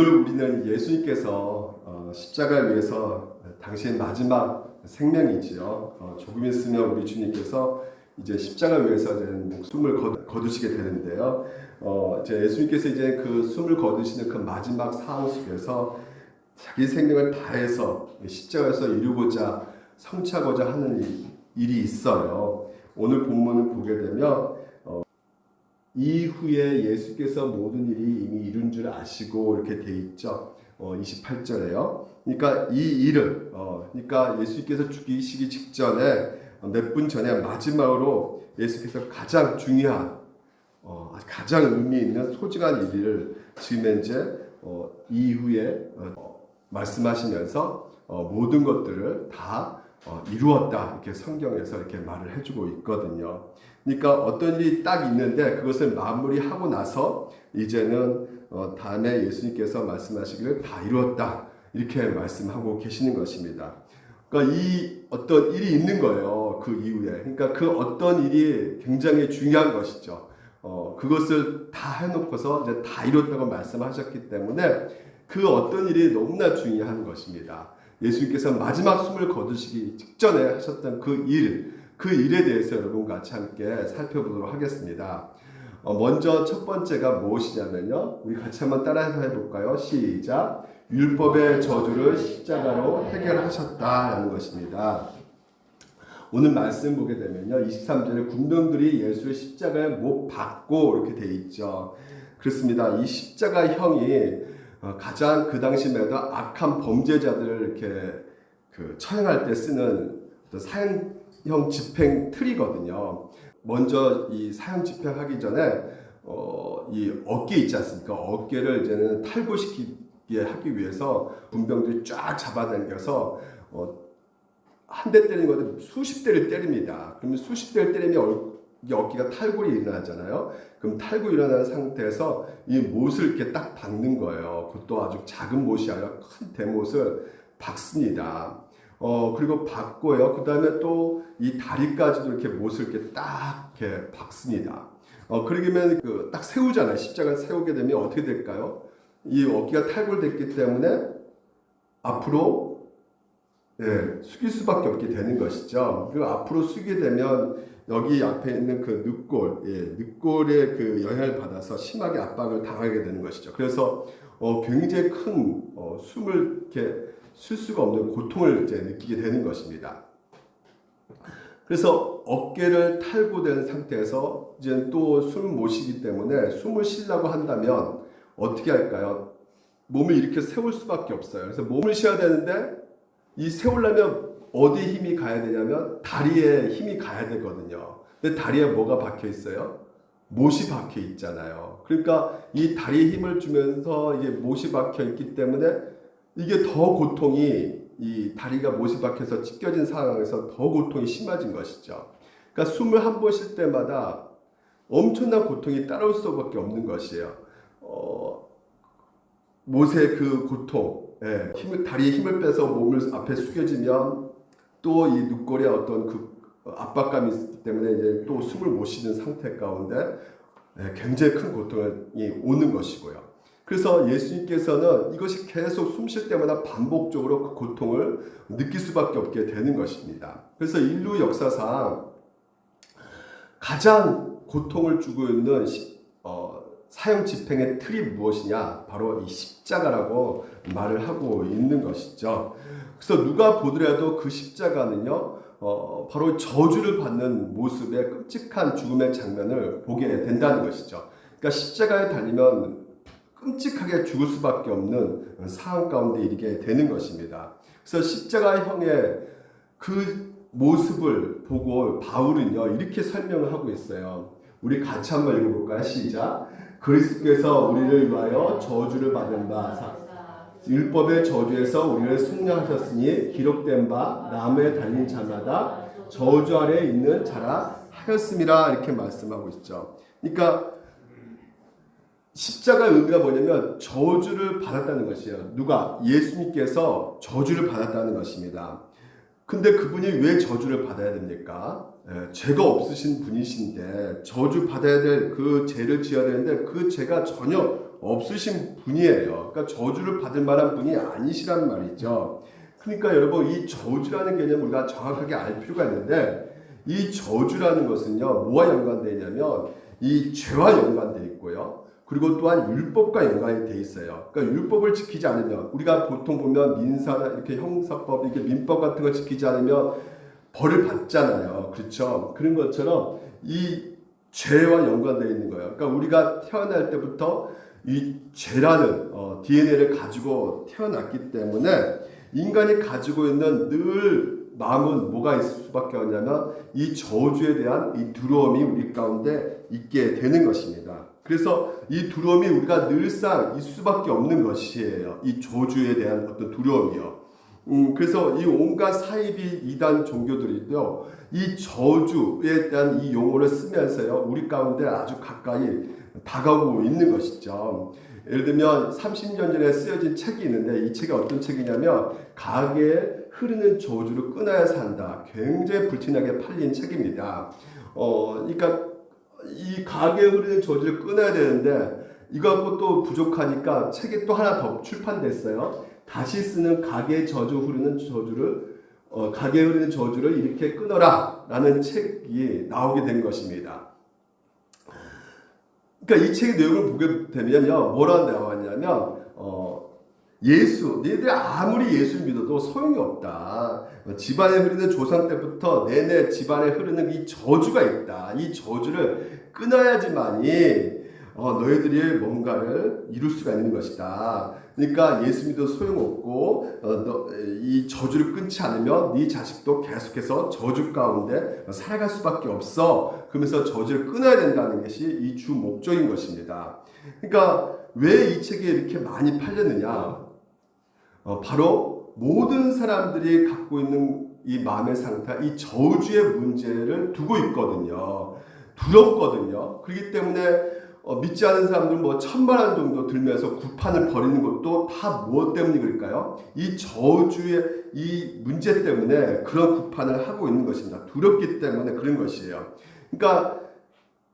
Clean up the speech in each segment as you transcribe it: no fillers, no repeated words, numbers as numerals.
오늘 우리는 예수님께서 십자가를 위해서 당신의 마지막 생명이지요. 조금 있으면 우리 주님께서 이제 십자가를 위해서 이제 목숨을 거두시게 되는데요. 이제 예수님께서 이제 그 숨을 거두시는 그 마지막 상황 속에서 자기 생명을 다해서 십자가에서 이루고자 성취하고자 하는 일이 있어요. 오늘 본문을 보게 되면 이후에 예수께서 모든 일이 이미 이룬 줄 아시고 이렇게 돼 있죠. 28절에요. 그러니까 이 일을 그러니까 예수께서 죽이시기 직전에 몇 분 전에 마지막으로 예수께서 가장 중요한 가장 의미 있는 소중한 일을 지금 이제 이후에 말씀하시면서 모든 것들을 다 이루었다 이렇게 성경에서 이렇게 말을 해주고 있거든요. 그러니까 어떤 일이 딱 있는데 그것을 마무리하고 나서 이제는 다음에 예수님께서 말씀하시기를 다 이루었다 이렇게 말씀하고 계시는 것입니다. 그러니까 이 어떤 일이 있는 거예요. 그 이후에. 그러니까 그 어떤 일이 굉장히 중요한 것이죠. 그것을 다 해놓고서 이제 다 이뤘다고 말씀하셨기 때문에 그 어떤 일이 너무나 중요한 것입니다. 예수님께서 마지막 숨을 거두시기 직전에 하셨던 그 일에 대해서 여러분 같이 함께 살펴보도록 하겠습니다. 먼저 첫 번째가 무엇이냐면요. 우리 같이 한번 따라해서 해볼까요? 시작. 율법의 저주를 십자가로 해결하셨다라는 것입니다. 오늘 말씀 보게 되면요. 23절에 군병들이 예수를 십자가에 못 박고 이렇게 돼 있죠. 그렇습니다. 이 십자가형이 가장 그 당시에도 악한 범죄자들을 이렇게 처형할 때 쓰는 사형형 집행 틀이거든요. 먼저 이 사형 집행하기 전에 이 어깨 있지 않습니까? 어깨를 이제는 탈구시키게 하기 위해서 군병들이 쫙 잡아당겨서 한 대 때리는 것도 수십 대를 때립니다. 그러면 수십 대를 때리면 이 어깨가 탈골이 일어나잖아요. 그럼 탈골이 일어나는 상태에서 이 못을 이렇게 딱 박는 거예요. 그것도 아주 작은 못이 아니라 큰 대못을 박습니다. 그리고 박고요. 그 다음에 또 이 다리까지도 이렇게 못을 이렇게 딱 이렇게 박습니다. 그러면 딱 세우잖아요. 십자가를 세우게 되면 어떻게 될까요? 이 어깨가 탈골됐기 때문에 앞으로 숙일 수밖에 없게 되는 것이죠. 그리고 앞으로 숙이게 되면 여기 앞에 있는 그 늑골의 그 영향을 받아서 심하게 압박을 당하게 되는 것이죠. 그래서 굉장히 큰 숨을 이렇게 쉴 수가 없는 고통을 이제 느끼게 되는 것입니다. 그래서 어깨를 탈구된 상태에서 이제 또 숨을 못 쉬기 때문에 숨을 쉬려고 한다면 어떻게 할까요? 몸을 이렇게 세울 수밖에 없어요. 그래서 몸을 쉬어야 되는데 이 세우려면 어디에 힘이 가야 되냐면 다리에 힘이 가야 되거든요. 근데 다리에 뭐가 박혀 있어요? 못이 박혀 있잖아요. 그러니까 이 다리에 힘을 주면서 이게 못이 박혀 있기 때문에 이게 더 고통이 이 다리가 못이 박혀서 찢겨진 상황에서 더 고통이 심해진 것이죠. 그러니까 숨을 한 번 쉴 때마다 엄청난 고통이 따라올 수밖에 없는 것이에요. 못의 그 고통, 다리에 힘을 빼서 몸을 앞에 숙여지면 또 이 늑골에 어떤 그 압박감이 있기 때문에 이제 또 숨을 못 쉬는 상태 가운데 굉장히 큰 고통이 오는 것이고요. 그래서 예수님께서는 이것이 계속 숨 쉴 때마다 반복적으로 그 고통을 느낄 수밖에 없게 되는 것입니다. 그래서 인류 역사상 가장 고통을 주고 있는 사형 집행의 틀이 무엇이냐? 바로 이 십자가라고 말을 하고 있는 것이죠. 그래서 누가 보더라도 그 십자가는요, 바로 저주를 받는 모습의 끔찍한 죽음의 장면을 보게 된다는 것이죠. 그러니까 십자가에 달리면 끔찍하게 죽을 수밖에 없는 상황 가운데 이르게 되는 것입니다. 그래서 십자가형의 그 모습을 보고 바울은요, 이렇게 설명을 하고 있어요. 우리 같이 한번 읽어볼까요? 시작. 그리스도께서 우리를 위하여 저주를 받은 바 율법의 저주에서 우리를 속량하셨으니 기록된 바 나무에 달린 자마다 저주 아래에 있는 자라 하였음이라 이렇게 말씀하고 있죠. 그러니까 십자가의 의미가 뭐냐면 저주를 받았다는 것이에요. 누가? 예수님께서 저주를 받았다는 것입니다. 근데 그분이 왜 저주를 받아야 됩니까? 죄가 없으신 분이신데 저주 받아야 될 그 죄를 지어야 되는데 그 죄가 전혀 없으신 분이에요. 그러니까 저주를 받을 만한 분이 아니시란 말이죠. 그러니까 여러분 이 저주라는 개념 우리가 정확하게 알 필요가 있는데 이 저주라는 것은요 뭐와 연관되어 있냐면 이 죄와 연관되어 있고요. 그리고 또한 율법과 연관이 되어 있어요. 그러니까 율법을 지키지 않으면 우리가 보통 보면 민사나 이렇게 형사법, 이렇게 민법 같은 걸 지키지 않으면 벌을 받잖아요. 그렇죠? 그런 것처럼 이 죄와 연관되어 있는 거예요. 그러니까 우리가 태어날 때부터 이 죄라는 DNA를 가지고 태어났기 때문에 인간이 가지고 있는 늘 마음은 뭐가 있을 수밖에 없냐면 이 저주에 대한 이 두려움이 우리 가운데 있게 되는 것입니다. 그래서 이 두려움이 우리가 늘상 있을 수밖에 없는 것이에요. 이 저주에 대한 어떤 두려움이요. 그래서 이 온갖 사이비 이단 종교들이요, 이 저주에 대한 이 용어를 쓰면서요, 우리 가운데 아주 가까이 다가오고 있는 것이죠. 예를 들면 30년 전에 쓰여진 책이 있는데 이 책이 어떤 책이냐면 가게에 흐르는 저주를 끊어야 산다. 굉장히 불티나게 팔린 책입니다. 그러니까 이 가게에 흐르는 저주를 끊어야 되는데 이거 갖고 또 부족하니까 책이 또 하나 더 출판됐어요. 다시 쓰는 가게에 흐르는 저주를 이렇게 끊어라 라는 책이 나오게 된 것입니다. 그러니까 이 책의 내용을 보게 되면요, 뭐라 나왔냐면 너희들이 아무리 예수 믿어도 소용이 없다. 집안에 흐르는 조상 때부터 내내 집안에 흐르는 이 저주가 있다. 이 저주를 끊어야지만이 너희들이 뭔가를 이룰 수가 있는 것이다. 그러니까 예수 믿어도 소용없고 이 저주를 끊지 않으면 네 자식도 계속해서 저주 가운데 살아갈 수밖에 없어. 그러면서 저주를 끊어야 된다는 것이 이 주 목적인 것입니다. 그러니까 왜 이 책이 이렇게 많이 팔렸느냐? 바로 모든 사람들이 갖고 있는 이 마음의 상태, 이 저주의 문제를 두고 있거든요. 두렵거든요. 그렇기 때문에 믿지 않은 사람들은 뭐 1,000만 원 정도 들면서 구판을 벌이는 것도 다 무엇 때문일까요? 이 저주의 이 문제 때문에 그런 구판을 하고 있는 것입니다. 두렵기 때문에 그런 것이에요. 그러니까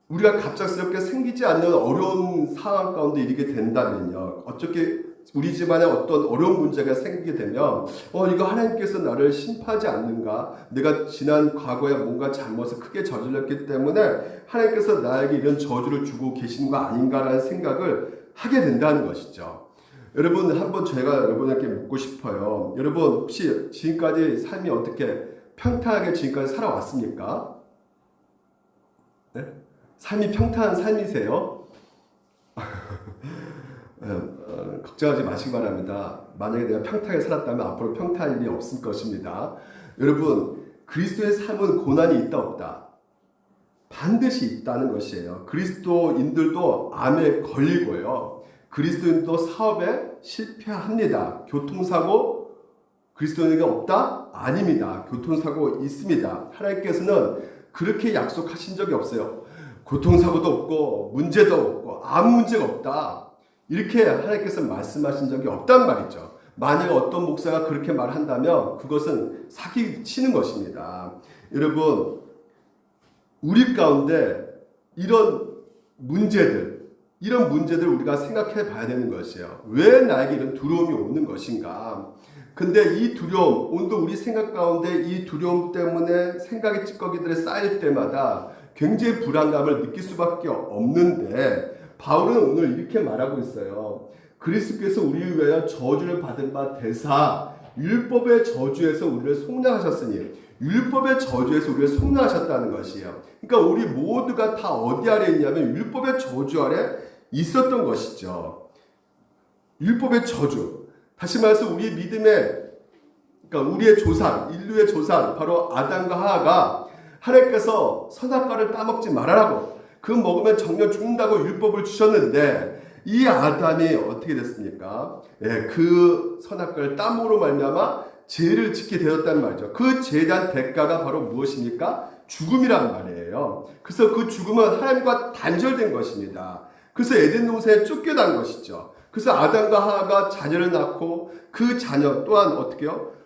우리가 갑작스럽게 생기지 않는 어려운 상황 가운데 이르게 된다면요, 어떻게 우리 집안에 어떤 어려운 문제가 생기게 되면 이거 하나님께서 나를 심판하지 않는가? 내가 지난 과거에 뭔가 잘못을 크게 저질렀기 때문에 하나님께서 나에게 이런 저주를 주고 계시는 거 아닌가라는 생각을 하게 된다는 것이죠. 여러분, 한번 제가 여러분에게 묻고 싶어요. 여러분 혹시 지금까지 삶이 어떻게 평탄하게 지금까지 살아왔습니까? 네? 삶이 평탄한 삶이세요? 걱정하지 마시기 바랍니다. 만약에 내가 평탄하게 살았다면 앞으로 평탄한 일이 없을 것입니다. 여러분, 그리스도의 삶은 고난이 있다 없다? 반드시 있다는 것이에요. 그리스도인들도 암에 걸리고요. 그리스도인도 사업에 실패합니다. 교통사고 그리스도인에게 없다? 아닙니다. 교통사고 있습니다. 하나님께서는 그렇게 약속하신 적이 없어요. 교통사고도 없고 문제도 없고 아무 문제가 없다. 이렇게 하나님께서 말씀하신 적이 없단 말이죠. 만약 어떤 목사가 그렇게 말한다면 그것은 사기치는 것입니다. 여러분, 우리 가운데 이런 문제들 우리가 생각해 봐야 되는 것이에요. 왜 나에게 이런 두려움이 오는 것인가? 근데 이 두려움, 오늘도 우리 생각 가운데 이 두려움 때문에 생각의 찌꺼기들이 쌓일 때마다 굉장히 불안감을 느낄 수밖에 없는데 바울은 오늘 이렇게 말하고 있어요. 그리스도께서 우리를 위하여 저주를 받은 바 되사 율법의 저주에서 우리를 속량하셨으니, 율법의 저주에서 우리를 속량하셨다는 것이에요. 그러니까 우리 모두가 다 어디 아래 있냐면 율법의 저주 아래 있었던 것이죠. 율법의 저주. 다시 말해서 우리 믿음의, 그러니까 우리의 조상, 인류의 조상, 바로 아담과 하와가 하나님께서 선악과를 따먹지 말아라고, 그거 먹으면 정녕 죽는다고 율법을 주셨는데 이 아담이 어떻게 됐습니까? 그 선악과를 따먹으로 말미암아 죄를 짓게 되었다는 말이죠. 그 죄에 대한 대가가 바로 무엇입니까? 죽음이란 말이에요. 그래서 그 죽음은 하나님과 단절된 것입니다. 그래서 에덴 동산에 쫓겨난 것이죠. 그래서 아담과 하와가 자녀를 낳고 그 자녀 또한 어떻게요?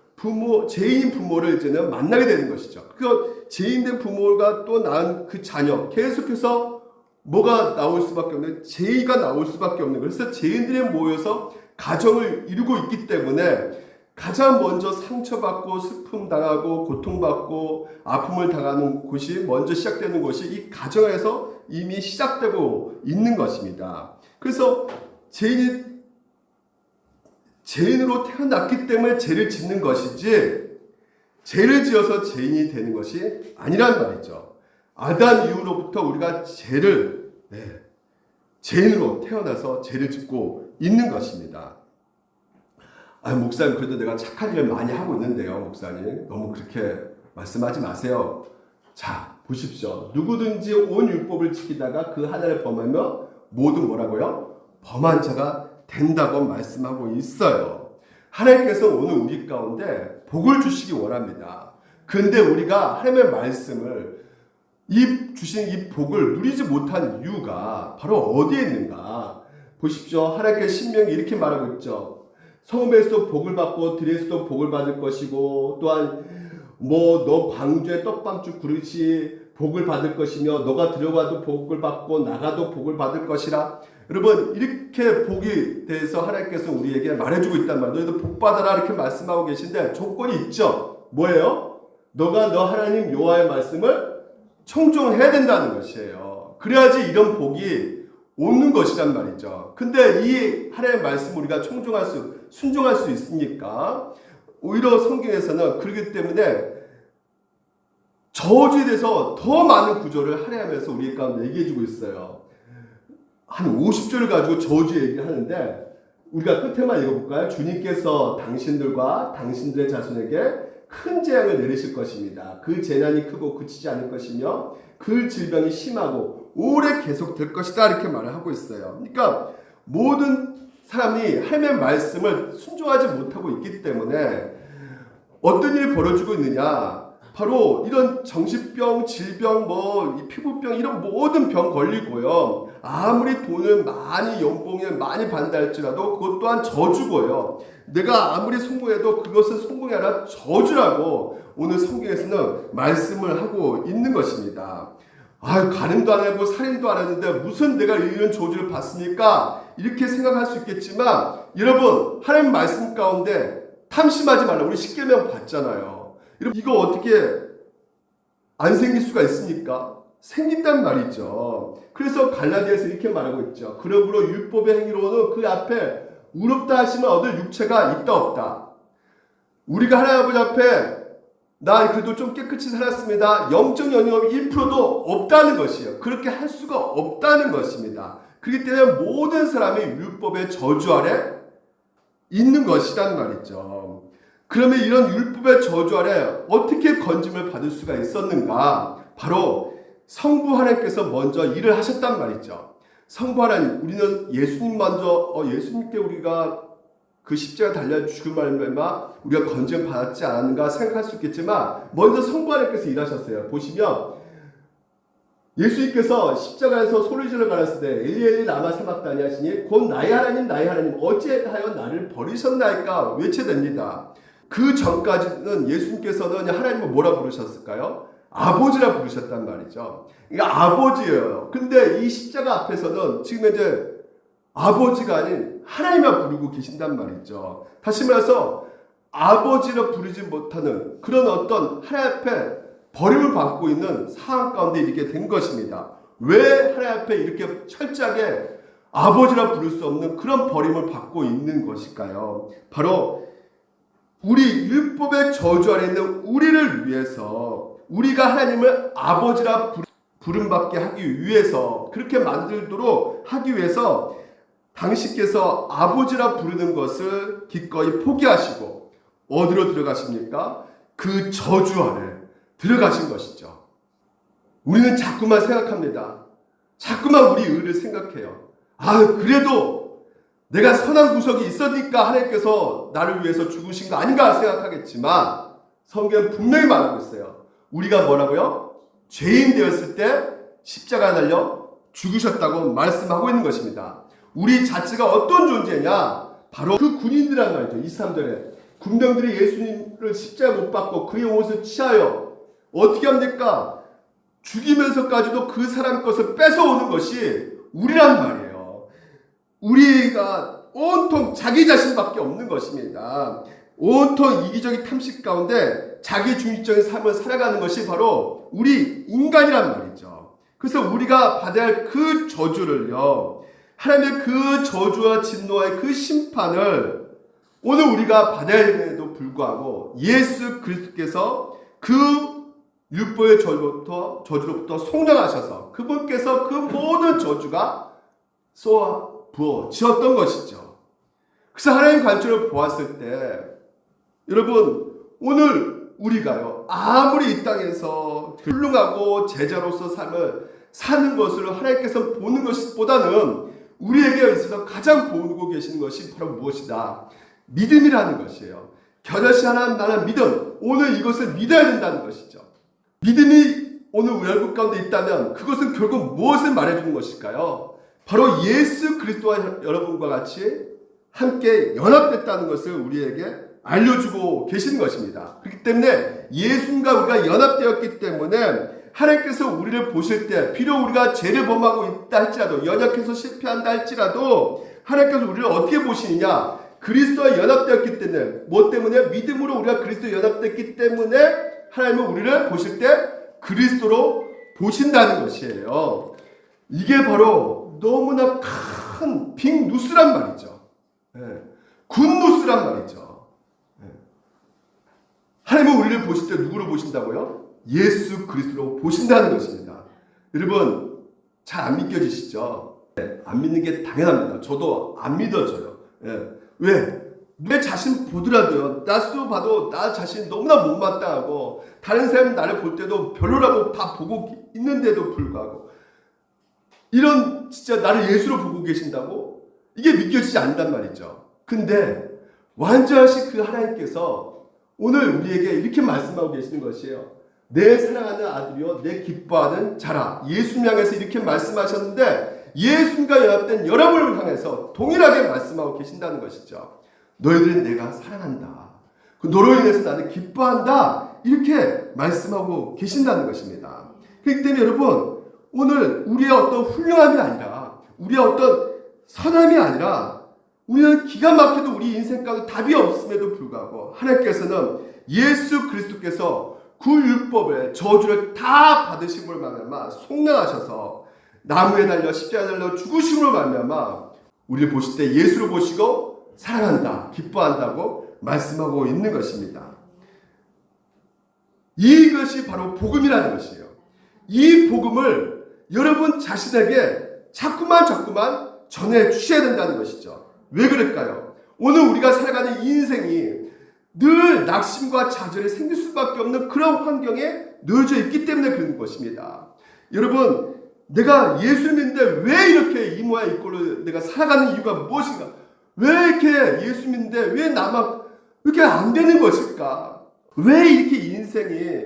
죄인 부모를 이제는 만나게 되는 것이죠. 그 죄인된 부모가 또 낳은 그 자녀 계속해서 뭐가 나올 수밖에 없는, 죄가 나올 수밖에 없는 거예요. 그래서 죄인들이 모여서 가정을 이루고 있기 때문에 가장 먼저 상처받고 슬픔 당하고 고통받고 아픔을 당하는 곳이 먼저 시작되는 것이 이 가정에서 이미 시작되고 있는 것입니다. 그래서 죄인으로 태어났기 때문에 죄를 짓는 것이지 죄를 지어서 죄인이 되는 것이 아니란 말이죠. 아담 이후로부터 우리가 죄인으로 태어나서 죄를 짓고 있는 것입니다. 목사님, 그래도 내가 착한 일을 많이 하고 있는데요. 목사님, 너무 그렇게 말씀하지 마세요. 자, 보십시오. 누구든지 온 율법을 지키다가 그 하나를 범하면 모두 뭐라고요? 범한 자가 된다고 말씀하고 있어요. 하나님께서 오늘 우리 가운데 복을 주시기 원합니다. 근데 우리가 하나님의 말씀을 주신 이 복을 누리지 못한 이유가 바로 어디에 있는가? 보십시오. 하나님께서 신명기 이렇게 말하고 있죠. 성읍에서도 복을 받고 들에서도 복을 받을 것이고, 또한 너 방주에 떡방주 그릇이 복을 받을 것이며 너가 들어가도 복을 받고 나가도 복을 받을 것이라. 여러분, 이렇게 복에 대해서 하나님께서 우리에게 말해주고 있단 말이에요. 너희도 복 받아라 이렇게 말씀하고 계신데 조건이 있죠. 뭐예요? 너가 너 하나님 여호와의 말씀을 청종해야 된다는 것이에요. 그래야지 이런 복이 오는 것이란 말이죠. 근데 이 하나님의 말씀 우리가 순종할 수 있으니까 오히려 성경에서는 그렇기 때문에 저주에 대해서 더 많은 구절을 할애하면서 우리 가운데 얘기해주고 있어요. 한 50절을 가지고 저주 얘기를 하는데 우리가 끝에만 읽어볼까요? 주님께서 당신들과 당신들의 자손에게 큰 재앙을 내리실 것입니다. 그 재난이 크고 그치지 않을 것이며 그 질병이 심하고 오래 계속될 것이다 이렇게 말을 하고 있어요. 그러니까 모든 사람이 하나님의 말씀을 순종하지 못하고 있기 때문에 어떤 일이 벌어지고 있느냐, 바로 이런 정신병, 질병, 피부병 이런 모든 병 걸리고요. 아무리 돈을 많이 연봉에 많이 받는다 할지라도 그것 또한 저주고요. 내가 아무리 성공해도 그것은 성공이 아니라 저주라고 오늘 성경에서는 말씀을 하고 있는 것입니다. 간음도 안 하고 살인도 안 했는데 무슨 내가 이런 저주를 받습니까? 이렇게 생각할 수 있겠지만 여러분, 하나님 말씀 가운데 탐심하지 말라. 우리 십계명 봤잖아요. 여러분, 이거 어떻게 안 생길 수가 있습니까? 생긴단 말이죠. 그래서 갈라디아에서 이렇게 말하고 있죠. 그러므로 율법의 행위로는 그 앞에 의롭다 하시면 얻을 육체가 있다 없다. 우리가 하나님 아버지 앞에 나 그래도 좀 깨끗이 살았습니다. 영적 영역이 1%도 없다는 것이에요. 그렇게 할 수가 없다는 것입니다. 그렇기 때문에 모든 사람이 율법의 저주 아래 있는 것이란 말이죠. 그러면 이런 율법의 저주 아래 어떻게 건짐을 받을 수가 있었는가? 바로 성부 하나님께서 먼저 일을 하셨단 말이죠. 성부 하나님, 우리는 예수님 먼저 예수님께 우리가 그 십자가 달려 죽은 말마 우리가 건짐 받았지 않은가 생각할 수 있겠지만 먼저 성부 하나님께서 일하셨어요. 보시면 예수님께서 십자가에서 소리질러 가랐을 때 엘리 엘리 라마 사박다니 하시니 곧 나의 하나님 어찌하여 나를 버리셨나이까 외쳐댑니다. 그 전까지는 예수님께서는 하나님을 뭐라 부르셨을까요? 아버지라 부르셨단 말이죠. 그러니까 아버지예요. 근데 이 십자가 앞에서는 지금 이제 아버지가 아닌 하나님만 부르고 계신단 말이죠. 다시 말해서 아버지라 부르지 못하는 그런 어떤 하나님 앞에 버림을 받고 있는 상황 가운데 이렇게 된 것입니다. 왜 하나님 앞에 이렇게 철저하게 아버지라 부를 수 없는 그런 버림을 받고 있는 것일까요? 바로 우리 율법의 저주 아래 있는 우리를 위해서, 우리가 하나님을 아버지라 부름받게 하기 위해서, 그렇게 만들도록 하기 위해서 당신께서 아버지라 부르는 것을 기꺼이 포기하시고 어디로 들어가십니까? 그 저주 안에 들어가신 것이죠. 우리는 자꾸만 생각합니다. 자꾸만 우리 의를 생각해요. 그래도 내가 선한 구석이 있으니까 하나님께서 나를 위해서 죽으신 거 아닌가 생각하겠지만 성경은 분명히 말하고 있어요. 우리가 뭐라고요? 죄인 되었을 때 십자가에 달려 죽으셨다고 말씀하고 있는 것입니다. 우리 자체가 어떤 존재냐? 바로 그 군인들란 말이죠. 23절에 군병들이 예수님을 십자가 못 박고 그의 옷을 취하여 어떻게 합니까? 죽이면서까지도 그 사람 것을 뺏어오는 것이 우리란 말이에요. 우리가 온통 자기 자신밖에 없는 것입니다. 온통 이기적인 탐식 가운데 자기 중심적인 삶을 살아가는 것이 바로 우리 인간이란 말이죠. 그래서 우리가 받아야 할 그 저주를요, 하나님의 그 저주와 진노와의 그 심판을 오늘 우리가 받아야 됨에도 불구하고 예수 그리스도께서 그 율법의 저주로부터 속량하셔서 그분께서 그 모든 저주가 쏘아 부어지었던 것이죠. 그래서 하나님 관점을 보았을 때 여러분, 오늘 우리가요, 아무리 이 땅에서 훌륭하고 제자로서 삶을 사는 것을 하나님께서 보는 것보다는 우리에게 있어서 가장 보고 계시는 것이 바로 무엇이다? 믿음이라는 것이에요. 겨자씨 하나님 나는 믿음, 오늘 이것을 믿어야 된다는 것이죠. 믿음이 오늘 우리 얼굴 가운데 있다면 그것은 결국 무엇을 말해주는 것일까요? 바로 예수 그리스도와 여러분과 같이 함께 연합됐다는 것을 우리에게 알려주고 계신 것입니다. 그렇기 때문에 예수님과 우리가 연합되었기 때문에 하나님께서 우리를 보실 때 비록 우리가 죄를 범하고 있다 할지라도 연약해서 실패한다 할지라도 하나님께서 우리를 어떻게 보시느냐? 그리스도와 연합되었기 때문에 뭐 때문에? 믿음으로 우리가 그리스도와 연합됐기 때문에 하나님은 우리를 보실 때 그리스도로 보신다는 것이에요. 이게 바로 너무나 큰 빅뉴스란 말이죠. 굿뉴스란 말이죠. 하나님은 우리를 보실 때 누구로 보신다고요? 예수 그리스도로 보신다는 것입니다. 여러분 잘 안 믿겨지시죠? 안 믿는 게 당연합니다. 저도 안 믿어져요. 왜? 내 자신 보더라도요, 나도 봐도 나 자신 너무나 못마땅하고 다른 사람이 나를 볼 때도 별로라고 다 보고 있는데도 불구하고 이런 진짜 나를 예수로 보고 계신다고? 이게 믿겨지지 않는단 말이죠. 근데 완전하신 그 하나님께서 오늘 우리에게 이렇게 말씀하고 계시는 것이에요. 내 사랑하는 아들이요 내 기뻐하는 자라. 예수님 향해서 이렇게 말씀하셨는데 예수님과 연합된 여러분을 향해서 동일하게 말씀하고 계신다는 것이죠. 너희들은 내가 사랑한다. 너로 인해서 나는 기뻐한다. 이렇게 말씀하고 계신다는 것입니다. 그렇기 때문에 여러분 오늘 우리의 어떤 훌륭함이 아니라 우리의 어떤 선함이 아니라 우리는 기가 막혀도 우리 인생 가운데 답이 없음에도 불구하고 하나님께서는 예수 그리스도께서 그 율법의 저주를 다 받으심으로 말미암아 속량하셔서 나무에 달려 십자가에 달려 죽으심으로 말미암아 우리를 보실 때 예수로 보시고 사랑한다, 기뻐한다고 말씀하고 있는 것입니다. 이것이 바로 복음이라는 것이에요. 이 복음을 여러분 자신에게 자꾸만 전해 주셔야 된다는 것이죠. 왜 그럴까요? 오늘 우리가 살아가는 인생이 늘 낙심과 좌절이 생길 수밖에 없는 그런 환경에 놓여져 있기 때문에 그런 것입니다. 여러분, 내가 예수 믿는데 왜 이렇게 이 모양 이 꼴로 내가 살아가는 이유가 무엇인가? 왜 이렇게 예수 믿는데 왜 나만 이렇게 안 되는 것일까? 왜 이렇게 인생이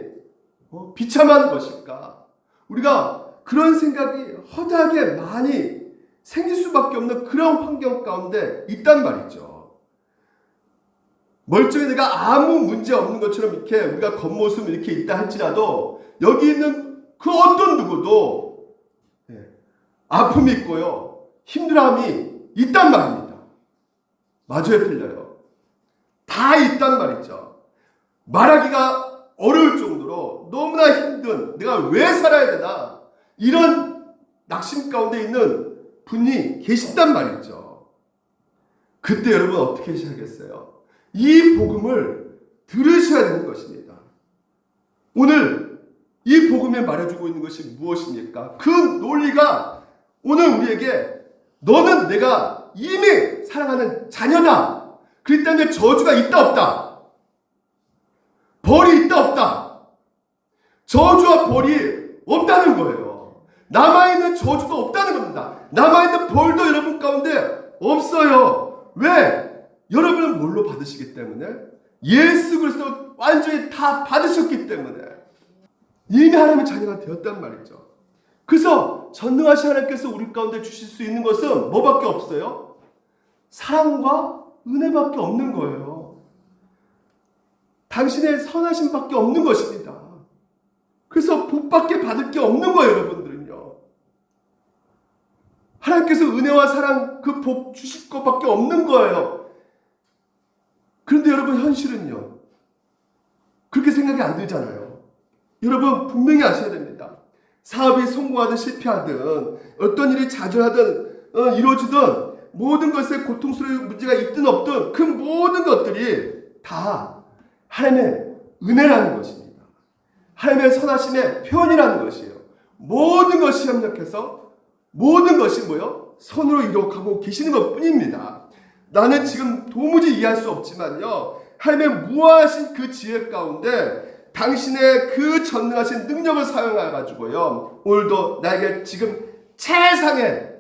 비참한 것일까? 우리가 그런 생각이 허다하게 많이 생길 수밖에 없는 그런 환경 가운데 있단 말이죠. 멀쩡히 내가 아무 문제 없는 것처럼 이렇게 우리가 겉모습 이렇게 있다 할지라도 여기 있는 그 어떤 누구도 아픔이 있고요, 힘들함이 있단 말입니다. 맞아요, 틀려요? 다 있단 말이죠. 말하기가 어려울 정도로 너무나 힘든, 내가 왜 살아야 되나, 이런 낙심 가운데 있는 분이 계신단 말이죠. 그때 여러분 어떻게 하셔야겠어요? 이 복음을 들으셔야 되는 것입니다. 오늘 이 복음에 말해주고 있는 것이 무엇입니까? 그 논리가 오늘 우리에게 너는 내가 이미 사랑하는 자녀다. 그렇기 때문에 저주가 있다 없다. 벌이 있다 없다. 저주와 벌이 없다는 거예요. 남아있는 저주도 없다는 겁니다. 남아있는 벌도 여러분 가운데 없어요. 왜? 여러분은 뭘로 받으시기 때문에? 예수 그리스도 완전히 다 받으셨기 때문에 이미 하나님의 자녀가 되었단 말이죠. 그래서 전능하신 하나님께서 우리 가운데 주실 수 있는 것은 뭐밖에 없어요? 사랑과 은혜밖에 없는 거예요. 당신의 선하심밖에 없는 것입니다. 그래서 복밖에 받을 게 없는 거예요, 여러분들은요. 하나님께서 은혜와 사랑 그 복 주실 것밖에 없는 거예요. 그런데 여러분 현실은요. 그렇게 생각이 안 들잖아요. 여러분 분명히 아셔야 됩니다. 사업이 성공하든 실패하든 어떤 일이 좌절하든 이루어지든 모든 것에 고통스러운 문제가 있든 없든 그 모든 것들이 다 하나님의 은혜라는 것입니다. 하나님의 선하심의 표현이라는 것이에요. 모든 것이 협력해서 모든 것이 뭐요? 선으로 이루어가고 계시는 것뿐입니다. 나는 지금 도무지 이해할 수 없지만요. 하나님의 무한하신 그 지혜 가운데 당신의 그 전능하신 능력을 사용해가지고요. 오늘도 나에게 지금 최상의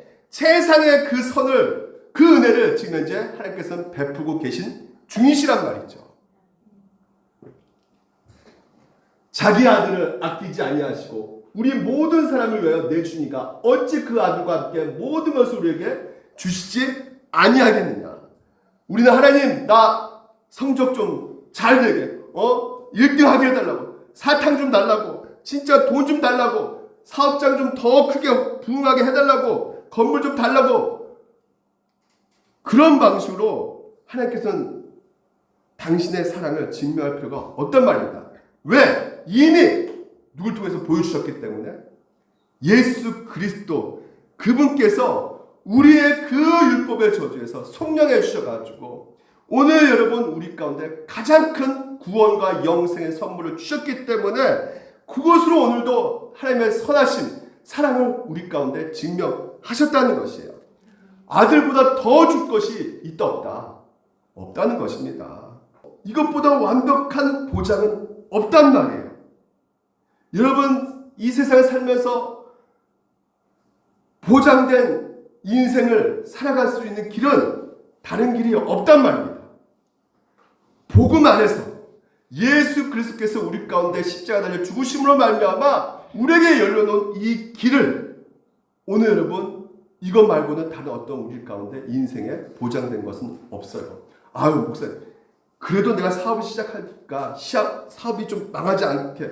그 선을 그 은혜를 지금 현재 하나님께서는 베푸고 계신 중이시란 말이죠. 자기 아들을 아끼지 아니하시고 우리 모든 사람을 위하여 내주니까 어찌 그 아들과 함께 모든 것을 우리에게 주시지 아니하겠느냐. 우리는 하나님 나 성적 좀 잘 되게 1등 하게 해달라고, 사탕 좀 달라고, 진짜 돈 좀 달라고, 사업장 좀 더 크게 부흥하게 해달라고, 건물 좀 달라고, 그런 방식으로 하나님께서는 당신의 사랑을 증명할 필요가 없단 말입니다. 왜? 이미 누굴 통해서 보여주셨기 때문에 예수 그리스도 그분께서 우리의 그 율법의 저주에서 속량해 주셔가지고 오늘 여러분 우리 가운데 가장 큰 구원과 영생의 선물을 주셨기 때문에 그것으로 오늘도 하나님의 선하심, 사랑을 우리 가운데 증명하셨다는 것이에요. 아들보다 더 줄 것이 있다 없다? 없다는 것입니다. 이것보다 완벽한 보장은 없단 말이에요. 여러분 이 세상을 살면서 보장된 인생을 살아갈 수 있는 길은 다른 길이 없단 말입니다. 복음 안에서 예수 그리스도께서 우리 가운데 십자가 달려 죽으심으로 말미암아 우리에게 열려놓은 이 길을 오늘 여러분 이것 말고는 다른 어떤 우리 가운데 인생에 보장된 것은 없어요. 아유 목사님 그래도 내가 사업을 시작할까 사업이 좀 망하지 않게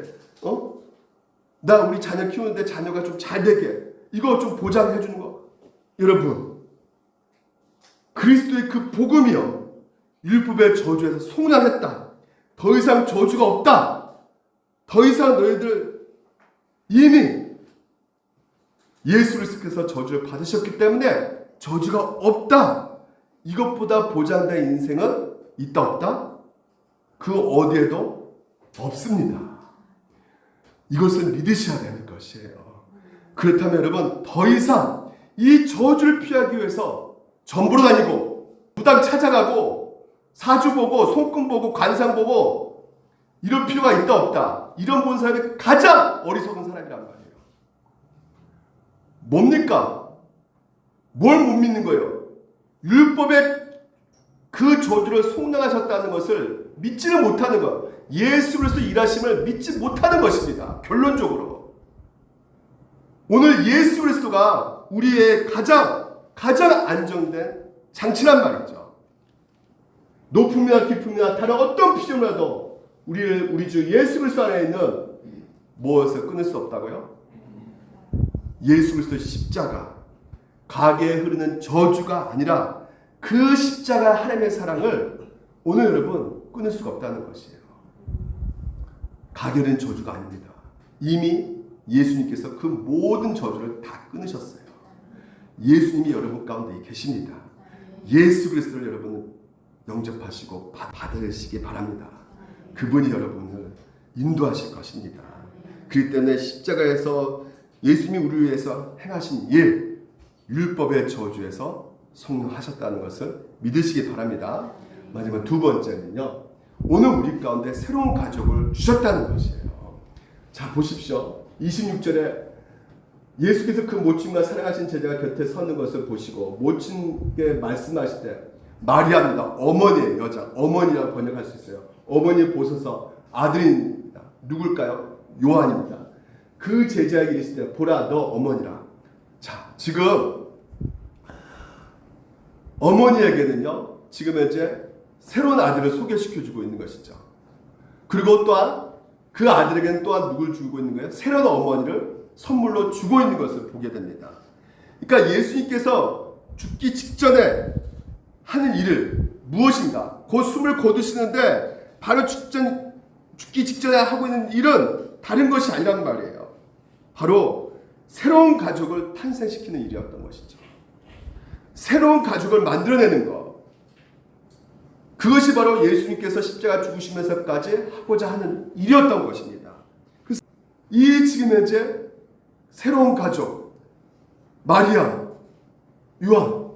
나 우리 자녀 키우는데 자녀가 좀 잘 되게 이거 좀 보장해 주는 거 여러분 그리스도의 그 복음이요 율법의 저주에서 속량했다. 더 이상 저주가 없다. 더 이상 너희들 이미 예수 그리스도께서 저주를 받으셨기 때문에 저주가 없다. 이것보다 보장된 인생은 있다 없다? 그 어디에도 없습니다. 이것을 믿으셔야 되는 것이에요. 그렇다면 여러분 더 이상 이 저주를 피하기 위해서 전 보러 다니고 무당 찾아가고 사주 보고 손금 보고 관상 보고 이런 필요가 있다 없다. 이런 본 사람이 가장 어리석은 사람이란 말이에요. 뭡니까? 뭘 못 믿는 거예요? 율법의 그 저주를 속량하셨다는 것을 믿지는 못하는 것. 예수 그리스도 일하심을 믿지 못하는 것입니다. 결론적으로. 오늘 예수 그리스도가 우리의 가장 안정된 장치란 말이죠. 높음이나 깊음이나 다른 어떤 필요라도 우리 주 예수 그리스도 안에 있는 무엇을 끊을 수 없다고요? 예수 그리스도 십자가, 가게에 흐르는 저주가 아니라 그 십자가 하나님의 사랑을 오늘 여러분 끊을 수가 없다는 것이에요. 가게는 저주가 아닙니다. 이미 예수님께서 그 모든 저주를 다 끊으셨어요. 예수님이 여러분 가운데 계십니다. 예수 그리스도를 여러분 영접하시고 받으시기 바랍니다. 그분이 여러분을 인도하실 것입니다. 그렇기 때문에 십자가에서 예수님이 우리 위해서 행하신 일, 율법의 저주에서 성령하셨다는 것을 믿으시기 바랍니다. 마지막 두 번째는요. 오늘 우리 가운데 새로운 가족을 주셨다는 것이에요. 자 보십시오. 26절에 예수께서 그 모친과 사랑하신 제자가 곁에 서는 것을 보시고 모친께 말씀하실 때 마리아입니다. 어머니의 여자. 어머니라고 번역할 수 있어요. 어머니 보소서 아들입니다. 누굴까요? 요한입니다. 그 제자에게 이르실 때 보라 너 어머니라. 자 지금 어머니에게는요. 지금 현재 새로운 아들을 소개시켜주고 있는 것이죠. 그리고 또한 그 아들에게는 또한 누굴 주고 있는 거예요? 새로운 어머니를 선물로 주고 있는 것을 보게 됩니다. 그러니까 예수님께서 죽기 직전에 하는 일을 무엇인가? 곧 숨을 거두시는데 바로 죽기 직전에 하고 있는 일은 다른 것이 아니란 말이에요. 바로 새로운 가족을 탄생시키는 일이었던 것이죠. 새로운 가족을 만들어내는 것. 그것이 바로 예수님께서 십자가 죽으시면서까지 하고자 하는 일이었던 것입니다. 그래서 이 지금 현재 새로운 가족, 마리아, 요한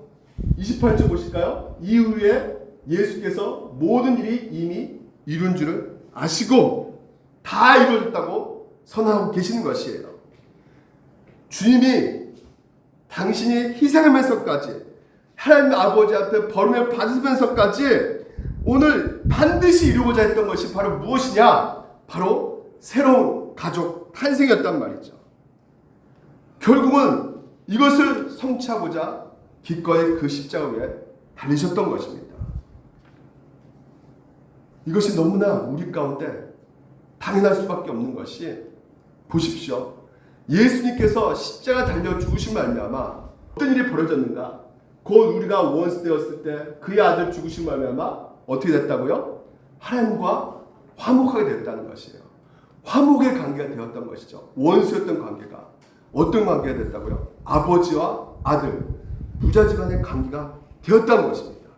28절 보실까요? 이후에 예수께서 모든 일이 이미 이룬 줄을 아시고 다 이루어졌다고 선언하고 계시는 것이에요. 주님이 당신이 희생하면서까지 하나님 아버지 앞에 벌을 받으면서까지 오늘 반드시 이루고자 했던 것이 바로 무엇이냐? 바로 새로운 가족 탄생이었단 말이죠. 결국은 이것을 성취하고자 기꺼이 그 십자가 위에 달리셨던 것입니다. 이것이 너무나 우리 가운데 당연할 수밖에 없는 것이, 보십시오. 예수님께서 십자가 달려 죽으신 말미암아 어떤 일이 벌어졌는가? 곧 우리가 원수 되었을 때 그의 아들 죽으신 말미암아 어떻게 됐다고요? 하나님과 화목하게 됐다는 것이에요. 화목의 관계가 되었던 것이죠. 원수였던 관계가 어떤 관계가 됐다고요? 아버지와 아들, 부자지간의 관계가 되었다는 것입니다.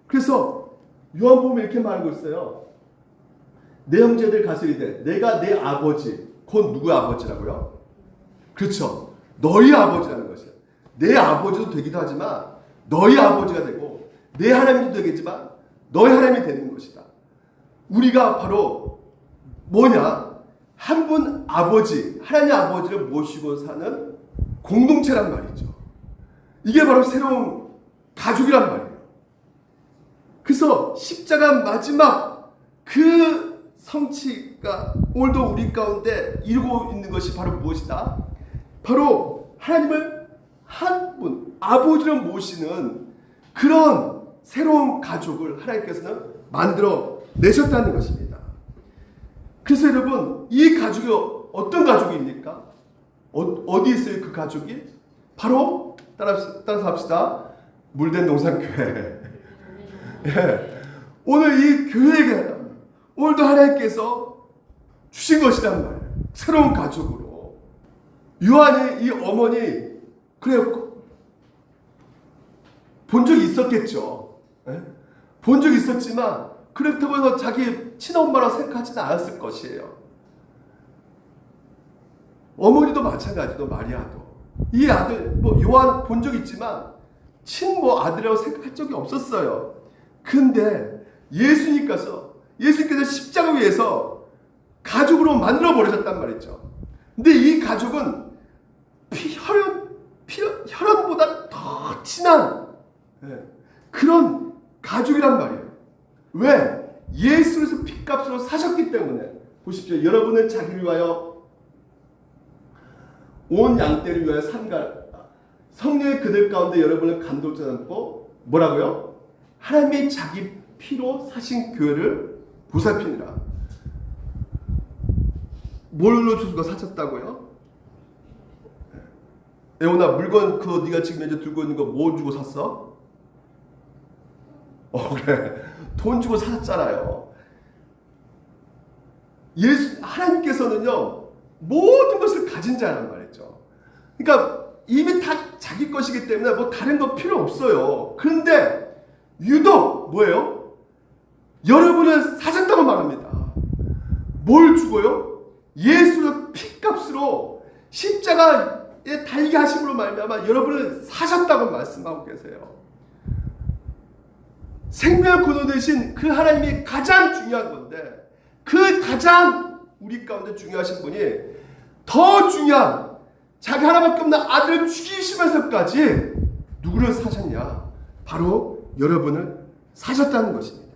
그래서 요한복음에 이렇게 말하고 있어요. 내 형제들 가서 이르되 내가 내 아버지, 곧 누구의 아버지라고요? 그렇죠. 너희 아버지라는 것이에요. 내 아버지도 되기도 하지만 너희 아버지가 되고 내 하나님도 되겠지만 너희 하나님이 되는 것이다. 우리가 바로 뭐냐? 한 분 아버지, 하나님 아버지를 모시고 사는 공동체란 말이죠. 이게 바로 새로운 가족이란 말이에요. 그래서 십자가 마지막 그 성취가 오늘도 우리 가운데 이루고 있는 것이 바로 무엇이다? 바로 하나님을 한 분, 아버지를 모시는 그런 새로운 가족을 하나님께서는 만들어 내셨다는 것입니다. 그래서 여러분, 이 가족이 어떤 가족입니까? 어디 있어요, 그 가족이? 바로 따라서 합시다. 물된 농산교회. 예. 오늘 이 교회에게 오늘도 하나님께서 주신 것이란 말이에요. 새로운 가족으로. 요한이 이 어머니 그래요. 본 적이 있었겠죠. 예? 본 적이 있었지만 그렇다고 해서 자기 친엄마라고 생각하지는 않았을 것이에요. 어머니도 마찬가지도, 마리아도. 이 아들, 요한 본 적 있지만 아들이라고 생각할 적이 없었어요. 근데 예수님께서 십자가 위에서 가족으로 만들어 버리셨단 말이죠. 근데 이 가족은 혈연보다 더 친한 그런 가족이란 말이에요. 왜? 예수께서 핏값으로 사셨기 때문에. 보십시오. 여러분은 자기를 위하여 온 양떼를 위하여 성령의 그들 가운데 여러분을 감독지 않고 뭐라고요? 하나님이 자기 피로 사신 교회를 보살피니라. 뭘로 주고 사셨다고요? 애원아, 물건 네가 지금 현재 들고 있는 거 뭐 주고 샀어? 그래. 돈 주고 사셨잖아요. 하나님께서는요, 모든 것을 가진 자란 말이죠. 그러니까 이미 다 자기 것이기 때문에 다른 거 필요 없어요. 그런데 유독 뭐예요? 여러분을 사셨다고 말합니다. 뭘 주고요? 예수의 피값으로 십자가에 달게 하심으로 말미암아 여러분을 사셨다고 말씀하고 계세요. 생명의 근원 되신 그 하나님이 가장 중요한 건데, 그 가장 우리 가운데 중요하신 분이 더 중요한 자기 하나밖에 없는 아들을 죽이시면서까지 누구를 사셨냐? 바로 여러분을 사셨다는 것입니다.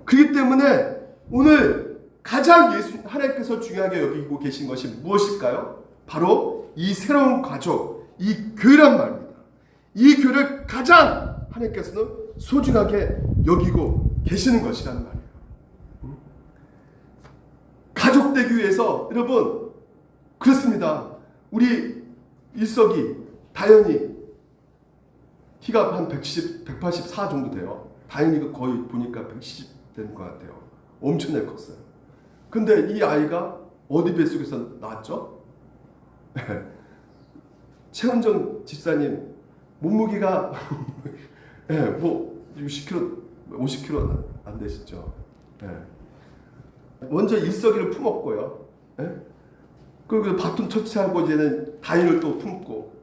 그렇기 때문에 오늘 가장 하나님께서 중요하게 여기고 계신 것이 무엇일까요? 바로 이 새로운 가족, 이 교회란 말입니다. 이 교회를 가장 하나님께서는 소중하게 여기고 계시는 것이란 말이에요. 당선되기 위해서 여러분 그렇습니다. 우리 일석이 다현이 키가 한 184 정도 돼요. 다현이가 거의 보니까 170 되는 것 같아요. 엄청나게 컸어요. 근데 이 아이가 어디 뱃속에서 나왔죠? 최은정 집사님 몸무게가 뭐 60kg, 50kg 안 되시죠? 먼저 일석이를 품었고요. 그리고 바톤 터치하고 이제는 다인을 또 품고,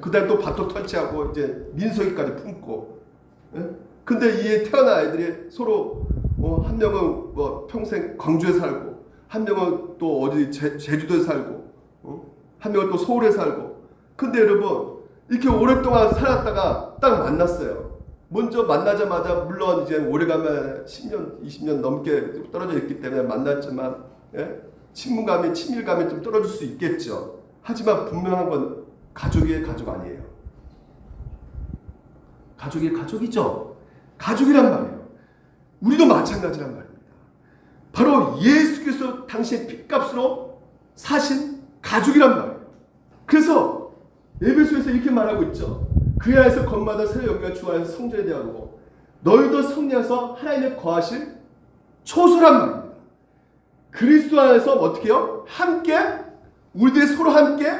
그다음 또 바톤 터치하고 이제 민석이까지 품고. 근데 이 태어난 아이들이 서로 한 명은 뭐 평생 광주에 살고, 한 명은 또 어디 제주도에 살고, 한 명은 또 서울에 살고. 근데 여러분 이렇게 오랫동안 살았다가 딱 만났어요. 먼저 만나자마자 물론 이제 오래가면 10년, 20년 넘게 떨어져 있기 때문에 만났지만 친밀감이 좀 떨어질 수 있겠죠. 하지만 분명한 건 가족의 가족 아니에요. 가족의 가족이죠. 가족이란 말이에요. 우리도 마찬가지란 말입니다. 바로 예수께서 당시의 핏값으로 사신 가족이란 말이에요. 그래서 에베소에서 이렇게 말하고 있죠. 그 안에서 건마다 새로 연결 주 안에서 성전에 대하고 너희도 성령에서 하나님의 거하실 초소란 말입니다. 그리스도 안에서 어떻게 해요? 함께 우리들이 서로 함께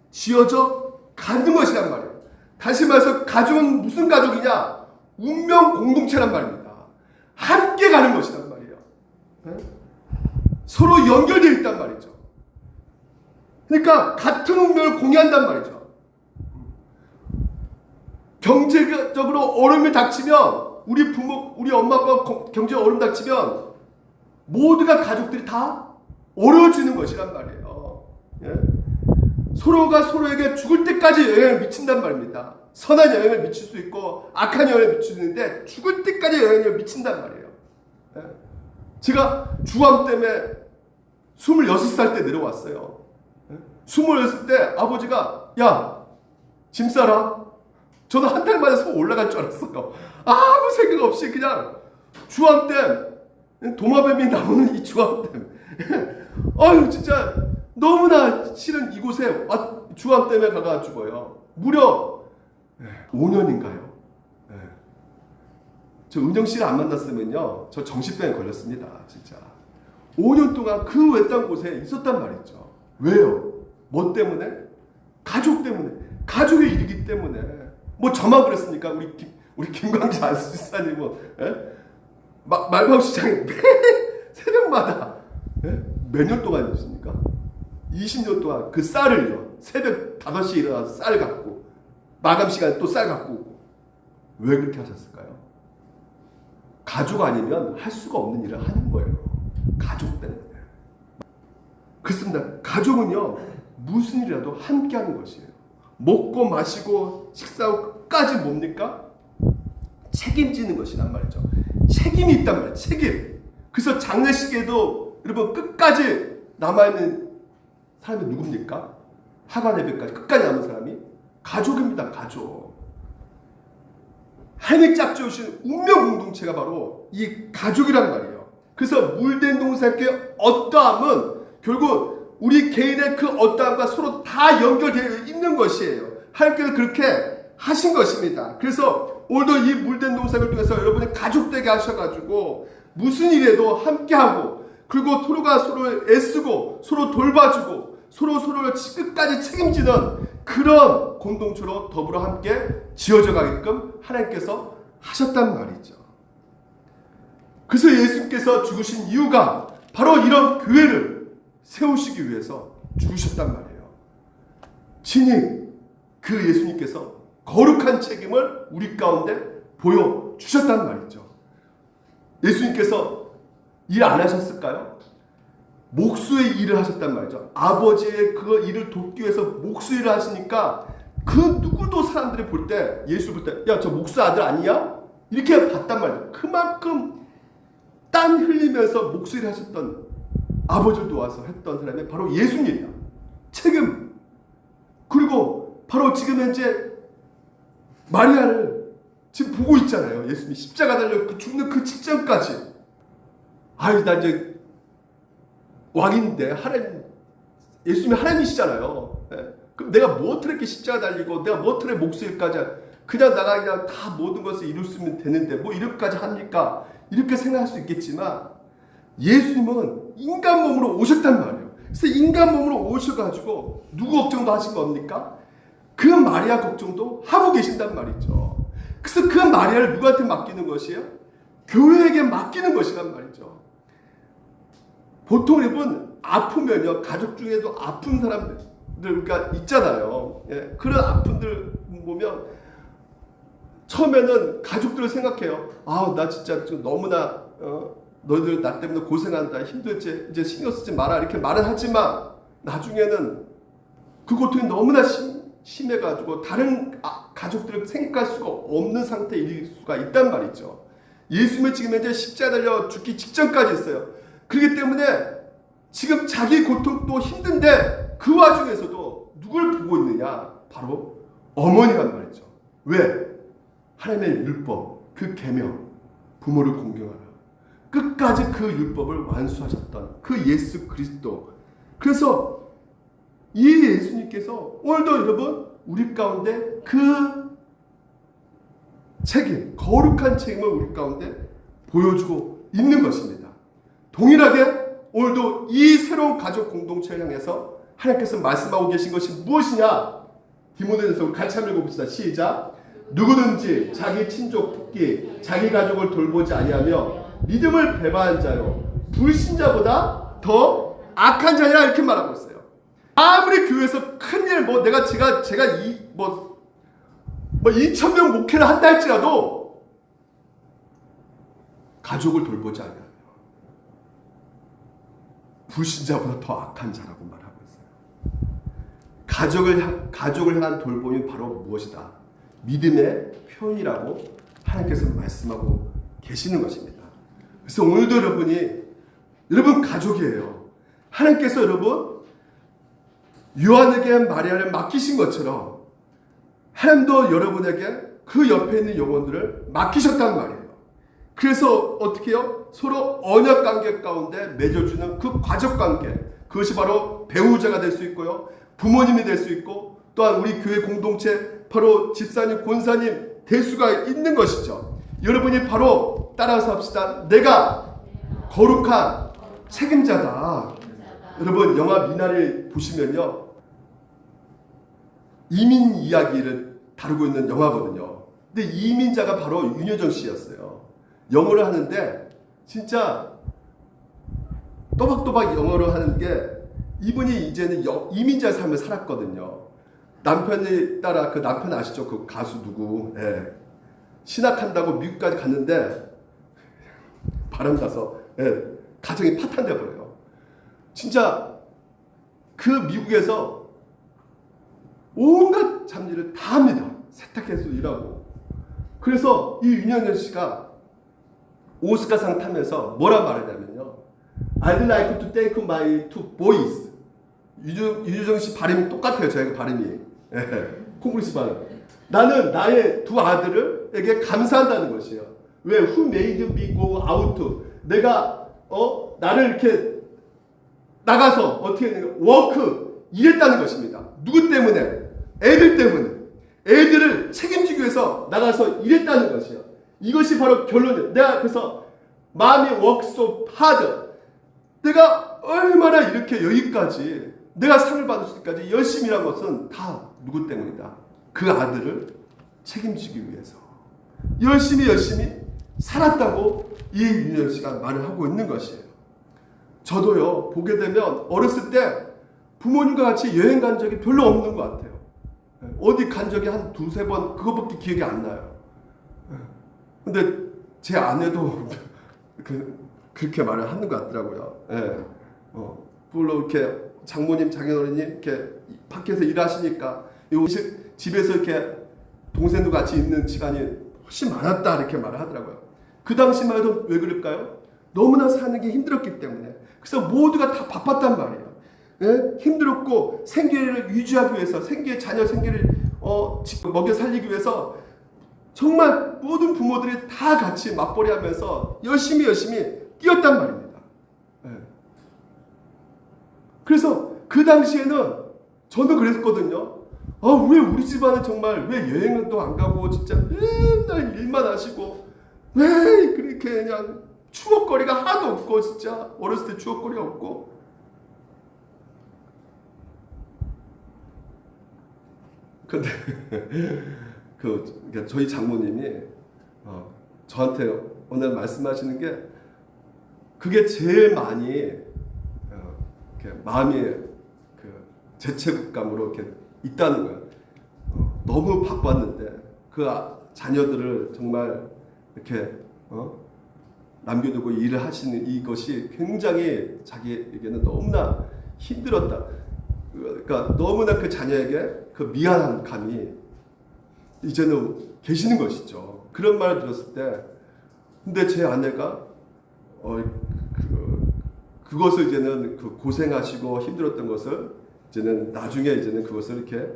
지어져 가는 것이란 말이에요. 다시 말해서 가족은 무슨 가족이냐? 운명 공동체란 말입니다. 함께 가는 것이란 말이에요. 서로 연결되어 있단 말이죠. 그러니까 같은 운명을 공유한단 말이죠. 경제적으로 어려움이 닥치면 우리 부모, 우리 엄마 아빠 경제 어려움 닥치면 모두가 가족들이 다 어려워지는 것이란 말이에요. 서로가 서로에게 죽을 때까지 영향을 미친단 말입니다. 선한 영향을 미칠 수 있고 악한 영향을 미칠 수 있는데 죽을 때까지 영향을 미친단 말이에요. 제가 주암 때문에 26살 때 내려왔어요. 26때 아버지가 야, 짐 싸라. 저는 한 달 만에 서울 올라갈 줄 알았어요. 아무 생각 없이 그냥 주암댐, 도마뱀이 나오는 이 주암댐. 아유 진짜 너무나 싫은 이곳에 주암댐에 가가지고요. 무려 5년인가요? 저 은정 씨를 안 만났으면요, 저 정신병에 걸렸습니다. 진짜 5년 동안 그 외딴 곳에 있었단 말이죠. 왜요? 뭐 때문에? 가족 때문에. 가족의 일이기 때문에. 뭐 저만 그랬습니까? 우리 김광재 안수사님 뭐 말바우 시장에 새벽마다 몇 년 동안 있습니까? 20년 동안 그 쌀을요, 새벽 5시에 일어나서 쌀 갖고 마감 시간에 또 쌀 갖고 오고. 왜 그렇게 하셨을까요? 가족 아니면 할 수가 없는 일을 하는 거예요. 가족 때문에. 그렇습니다. 가족은요, 무슨 일이라도 함께 하는 것이에요. 먹고 마시고 식사하고까지 뭡니까? 책임지는 것이란 말이죠. 책임이 있단 말이에요. 책임. 그래서 장례식에도 여러분 끝까지 남아있는 사람이 누굽니까? 하간 예배까지 끝까지 남은 사람이 가족입니다. 가족. 하나님이 짝지으신 운명 공동체가 바로 이 가족이란 말이에요. 그래서 물된 동산께 어떠함은 결국 우리 개인의 그 어떠함과 서로 다 연결되어 있는 것이에요. 하나님께서 그렇게 하신 것입니다. 그래서 오늘도 이 물된 동산을 통해서 여러분이 가족되게 하셔가지고 무슨 일에도 함께하고, 그리고 서로가 서로를 애쓰고 서로 돌봐주고 서로를 끝까지 책임지는 그런 공동체로 더불어 함께 지어져 가게끔 하나님께서 하셨단 말이죠. 그래서 예수님께서 죽으신 이유가 바로 이런 교회를 세우시기 위해서 죽으셨단 말이에요. 친히 그 예수님께서 거룩한 책임을 우리 가운데 보여주셨단 말이죠. 예수님께서 일 안 하셨을까요? 목수의 일을 하셨단 말이죠. 아버지의 그 일을 돕기 위해서 목수 일을 하시니까 그 누구도 사람들이 볼 때, 예수 볼 때, 야, 저 목수 아들 아니야? 이렇게 봤단 말이에요. 그만큼 땀 흘리면서 목수 일을 하셨던, 아버지를 도와서 했던 사람이 바로 예수님이야. 책임. 그리고 바로 지금 현재 마리아를 지금 보고 있잖아요. 예수님이 십자가 달려 죽는 그 직전까지. 아유, 나 이제 왕인데 하나님, 예수님이 하나님이시잖아요. 예? 그럼 내가 무엇을 이렇게 십자가 달리고 내가 무엇을 목숨까지 그냥 나가 그냥 다 모든 것을 이룰 수 되는데 뭐 이렇게까지 합니까? 이렇게 생각할 수 있겠지만 예수님은 인간 몸으로 오셨단 말이에요. 그래서 인간 몸으로 오셔가지고 누구 걱정도 하신 겁니까? 그 마리아 걱정도 하고 계신단 말이죠. 그래서 그 마리아를 누구한테 맡기는 것이에요? 교회에게 맡기는 것이란 말이죠. 보통 여러분 아프면요, 가족 중에도 아픈 사람들가 있잖아요. 예, 그런 아픈들 보면 처음에는 가족들을 생각해요. 아, 나 진짜 너무나 너희들 나 때문에 고생한다, 힘들지, 이제 신경 쓰지 마라 이렇게 말을 하지만 나중에는 그 고통이 너무나 심해가지고 다른 가족들을 생각할 수가 없는 상태일 수가 있단 말이죠. 예수님은 지금 현재 십자가 달려 죽기 직전까지 있어요. 그렇기 때문에 지금 자기 고통도 힘든데 그 와중에서도 누굴 보고 있느냐? 바로 어머니란 말이죠. 왜? 하나님의 율법, 그 계명, 부모를 공경하라. 끝까지 그 율법을 완수하셨던 그 예수 그리스도. 그래서 이 예수님께서 오늘도 여러분 우리 가운데 그 책임, 거룩한 책임을 우리 가운데 보여주고 있는 것입니다. 동일하게 오늘도 이 새로운 가족 공동체를 향해서 하나님께서 말씀하고 계신 것이 무엇이냐? 디모데전서 같이 한번 읽어봅시다. 시작. 누구든지 자기 친족 특히 자기 가족을 돌보지 아니하며 믿음을 배반한 자요 불신자보다 더 악한 자냐 이렇게 말하고 있어요. 아무리 교회에서 큰일 제가 이 2,000명 목회를 한다 할지라도 가족을 돌보지 아니하며 불신자보다 더 악한 자라고 말하고 있어요. 가족을 향한 돌봄이 바로 무엇이다? 믿음의 표현이라고 하나님께서 말씀하고 계시는 것입니다. 그래서 오늘도 여러분 가족이에요. 하나님께서 여러분 요한에게 마리아를 맡기신 것처럼 하나님도 여러분에게 그 옆에 있는 영혼들을 맡기셨단 말이에요. 그래서 어떻게 해요? 서로 언약 관계 가운데 맺어주는 그 가족 관계, 그것이 바로 배우자가 될 수 있고요, 부모님이 될 수 있고, 또한 우리 교회 공동체 바로 집사님, 권사님 될 수가 있는 것이죠. 여러분이 바로 따라서 합시다. 내가 거룩한 책임자다. 여러분 영화 미나리 보시면요, 이민 이야기를 다루고 있는 영화거든요. 근데 이민자가 바로 윤여정 씨였어요. 영어를 하는데 진짜 또박또박 영어를 하는 게, 이분이 이제는 이민자 삶을 살았거든요. 남편이 따라, 그 남편 아시죠? 그 가수 누구? 예. 신학한다고 미국까지 갔는데 바람나서 가정이 파탄돼 버려요. 진짜 그 미국에서 온갖 잡일을 다 합니다. 세탁해서 일하고. 그래서 이 윤여정 씨가 오스카상 타면서 뭐라 말하냐면요, I'd like to thank my two boys. 유정 씨 발음이 똑같아요. 저희가 발음이. 콩글리시 발음. 나는 나의 두 아들에게 감사한다는 것이에요. 왜? Who made me go out? 내가 나를 이렇게 나가서 어떻게 워크 일했다는 것입니다. 누구 때문에? 애들 때문에. 애들을 책임지기 위해서 나가서 일했다는 것이에요. 이것이 바로 결론이에요. 내가 그래서 마음이 work so hard. 내가 얼마나 이렇게 여기까지 내가 상을 받을 수 있까지 열심히 한 것은 다 누구 때문이다? 그 아들을 책임지기 위해서 열심히 살았다고 이 윤여정 씨가 말을 하고 있는 것이에요. 저도요, 보게 되면 어렸을 때 부모님과 같이 여행 간 적이 별로 없는 것 같아요. 어디 간 적이 한 두세 번, 그것밖에 기억이 안 나요. 근데 제 아내도 그렇게 말을 하는 것 같더라고요. 물론 이렇게 장모님, 장인어른이 이렇게 밖에서 일하시니까 집에서 이렇게 동생도 같이 있는 시간이 훨씬 많았다 이렇게 말을 하더라고요. 그 당시만 해도 왜 그럴까요? 너무나 사는 게 힘들었기 때문에. 그래서 모두가 다 바빴단 말이에요. 힘들었고 생계를 유지하기 위해서, 자녀 생계를 먹여 살리기 위해서 정말 모든 부모들이 다 같이 맞벌이하면서 열심히 뛰었단 말입니다. 그래서 그 당시에는 저도 그랬거든요. 왜 우리 집안은 정말 왜 여행은 또 안 가고 진짜 맨날 일만 하시고 왜 그렇게 그냥 추억거리가 하나도 없고 진짜 어렸을 때 추억거리가 없고. 근데 저희 장모님이 저한테 오늘 말씀하시는 게 그게 제일 많이 이렇게 마음이 죄책감으로 이렇게 있다는 거예요. 너무 바빴는데 그 자녀들을 정말 이렇게 남겨두고 일을 하시는 이것이 굉장히 자기에게는 너무나 힘들었다. 그러니까 너무나 그 자녀에게 그 미안한 감이 이제는 계시는 것이죠. 그런 말을 들었을 때, 근데 제 아내가 그것을 이제는 그 고생하시고 힘들었던 것을 이제는 나중에 이제는 그것을 이렇게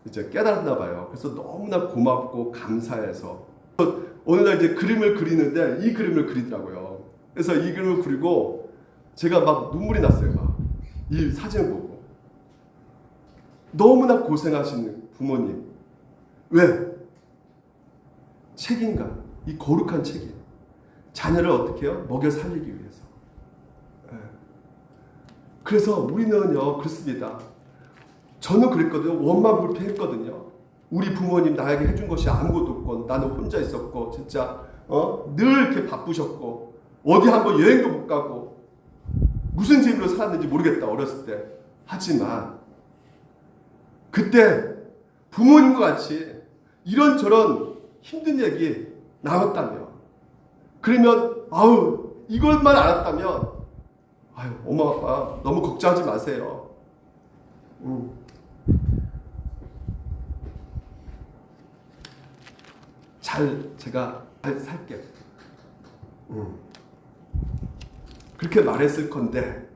이제 깨달았나 봐요. 그래서 너무나 고맙고 감사해서 어느 날 이제 그림을 그리는데 이 그림을 그리더라고요. 그래서 이 그림을 그리고 제가 막 눈물이 났어요. 막 이 사진을 보고 너무나 고생하시는 부모님. 왜? 책임감, 이 거룩한 책임. 자녀를 어떻게 해요? 먹여 살리기 위해서. 그래서 우리는요 그렇습니다. 저는 그랬거든요. 원망불패했거든요. 우리 부모님 나에게 해준 것이 아무것도 없고 나는 혼자 있었고 진짜 늘 이렇게 바쁘셨고 어디 한번 여행도 못 가고 무슨 재미로 살았는지 모르겠다 어렸을 때. 하지만 그때 부모님과 같이 이런저런 힘든 얘기 나눴다면, 그러면 이것만 알았다면 엄마 아빠 너무 걱정하지 마세요. 제가 잘 살게. 그렇게 말했을 건데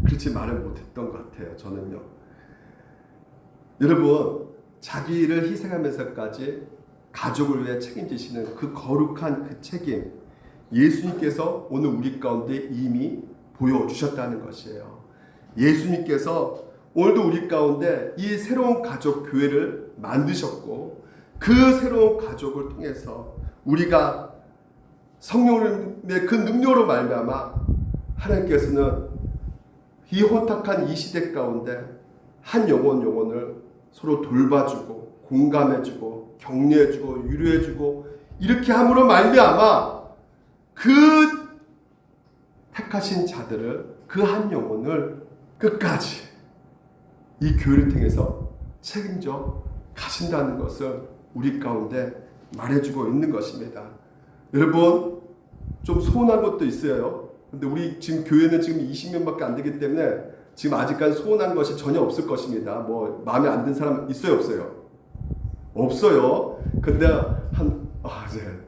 그렇지 말을 못했던 것 같아요. 저는요. 여러분, 자기를 희생하면서까지 가족을 위해 책임지시는 그 거룩한 그 책임, 예수님께서 오늘 우리 가운데 이미 보여주셨다는 것이에요. 예수님께서 오늘도 우리 가운데 이 새로운 가족 교회를 만드셨고 그 새로운 가족을 통해서 우리가 성령의 그 능력으로 말미암아 하나님께서는 이 혼탁한 이 시대 가운데 한 영혼을 서로 돌봐주고 공감해주고 격려해주고 위로해주고 이렇게 함으로 말미암아 그 택하신 자들을, 그 한 영혼을 끝까지 이 교회를 통해서 책임져 가신다는 것을 우리 가운데 말해주고 있는 것입니다. 여러분, 좀 소원한 것도 있어요. 근데 우리 지금 교회는 지금 20명밖에 안 되기 때문에 지금 아직까지 소원한 것이 전혀 없을 것입니다. 뭐 마음에 안 든 사람 있어요, 없어요? 없어요. 근데 이제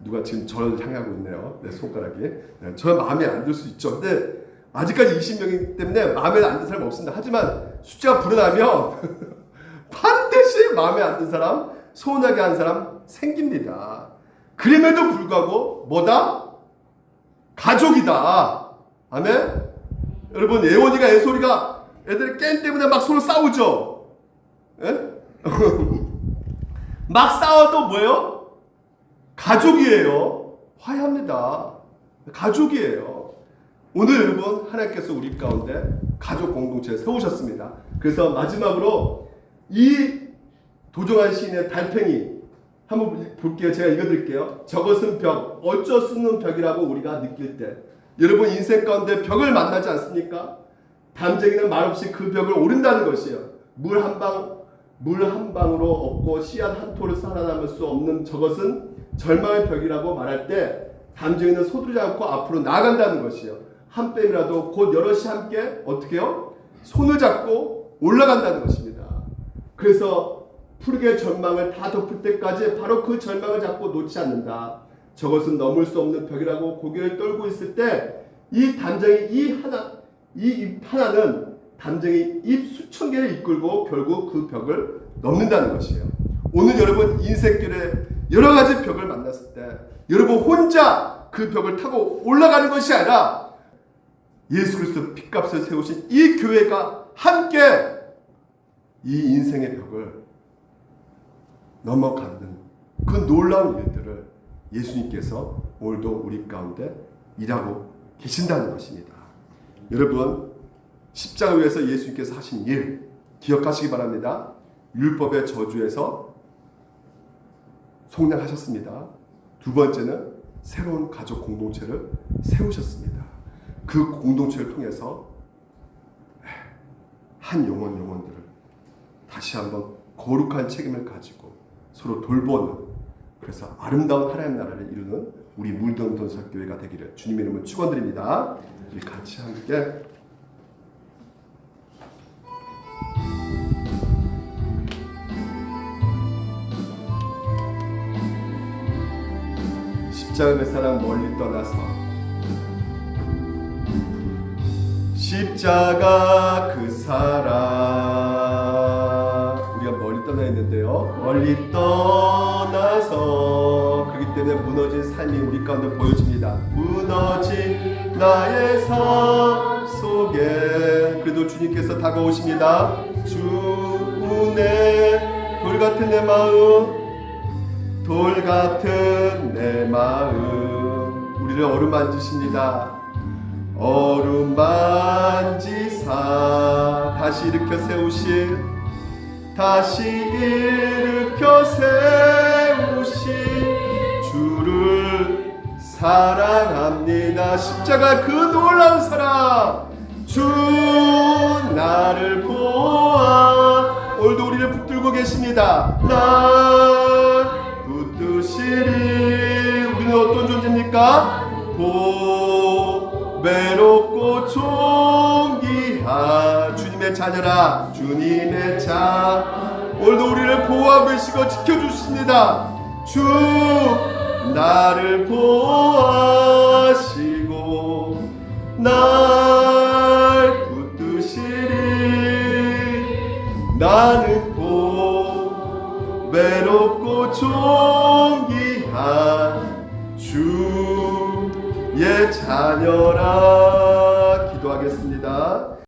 누가 지금 저를 향하고 있네요. 내 손가락이. 저 마음에 안 들 수 있죠. 근데 아직까지 20명이기 때문에 마음에 안 든 사람 없습니다. 하지만 숫자가 불어나면 반드시 마음에 안 든 사람, 소원하게 한 사람 생깁니다. 그럼에도 불구하고 뭐다? 가족이다. 아멘? 여러분, 예원이가 애소리가 애들이 게임 때문에 막 서로 싸우죠? 예? 막 싸워도 뭐예요? 가족이에요. 화해합니다. 가족이에요. 오늘 여러분, 하나님께서 우리 가운데 가족 공동체 세우셨습니다. 그래서 마지막으로 이 도종환 시인의 달팽이 한번 볼게요. 제가 읽어드릴게요. 저것은 벽, 어쩔 수 없는 벽이라고 우리가 느낄 때, 여러분 인생 가운데 벽을 만나지 않습니까? 담쟁이는 말없이 그 벽을 오른다는 것이에요. 물 한 방으로 없고 씨앗 한 톨을 살아남을 수 없는 저것은 절망의 벽이라고 말할 때 담쟁이는 서두르지 않고 앞으로 나아간다는 것이에요. 한 뼘이라도 곧 여럿이 함께 어떻게 해요? 손을 잡고 올라간다는 것입니다. 그래서 푸르게 절망을 다 덮을 때까지 바로 그 절망을 잡고 놓지 않는다. 저것은 넘을 수 없는 벽이라고 고개를 떨고 있을 때 이 담쟁이 이 잎 하나는 담쟁이 잎 수천 개를 이끌고 결국 그 벽을 넘는다는 것이에요. 오늘 여러분 인생길에 여러 가지 벽을 만났을 때 여러분 혼자 그 벽을 타고 올라가는 것이 아니라 예수 그리스도 핏값을 세우신 이 교회가 함께 이 인생의 벽을 넘어가는 그 놀라운 일들을 예수님께서 오늘도 우리 가운데 일하고 계신다는 것입니다. 여러분, 십자가 위에서 예수님께서 하신 일 기억하시기 바랍니다. 율법의 저주에서 속량하셨습니다. 두 번째는 새로운 가족 공동체를 세우셨습니다. 그 공동체를 통해서 한 영혼들을 다시 한번 거룩한 책임을 가지고 서로 돌보는, 그래서 아름다운 하나님 나라를 이루는 우리 물든 돈사교회가 되기를 주님의 이름으로 축원드립니다. 우리 같이 함께 십자가 그 사랑 멀리 떠나서, 십자가 그 사랑, 우리가 멀리 떠나 있는데요, 멀리 떠나서, 그렇기 때문에 무너진 삶이 우리 가운데 보여집니다. 무너진 나의 삶 속에 그래도 주님께서 다가오십니다. 주의 돌 같은 내 마음, 돌 같은 내 마음, 우리를 어루만지십니다. 어루만지사 다시 일으켜 세우실, 다시 일으켜 세우실 주를 사랑합니다. 십자가 그 놀라운 사랑, 주 나를 보아 오늘도 우리를 붙들고 계십니다. 날 붙드시리. 우리는 어떤 존재입니까? 외롭고 존귀한 주님의 자녀라. 주님의 자, 오늘도 우리를 보호하고 계시고 지켜주십니다. 주 나를 보호하시고 날 붙드시리. 나는 외롭고 존귀한 주의 자녀라. 기도하겠습니다.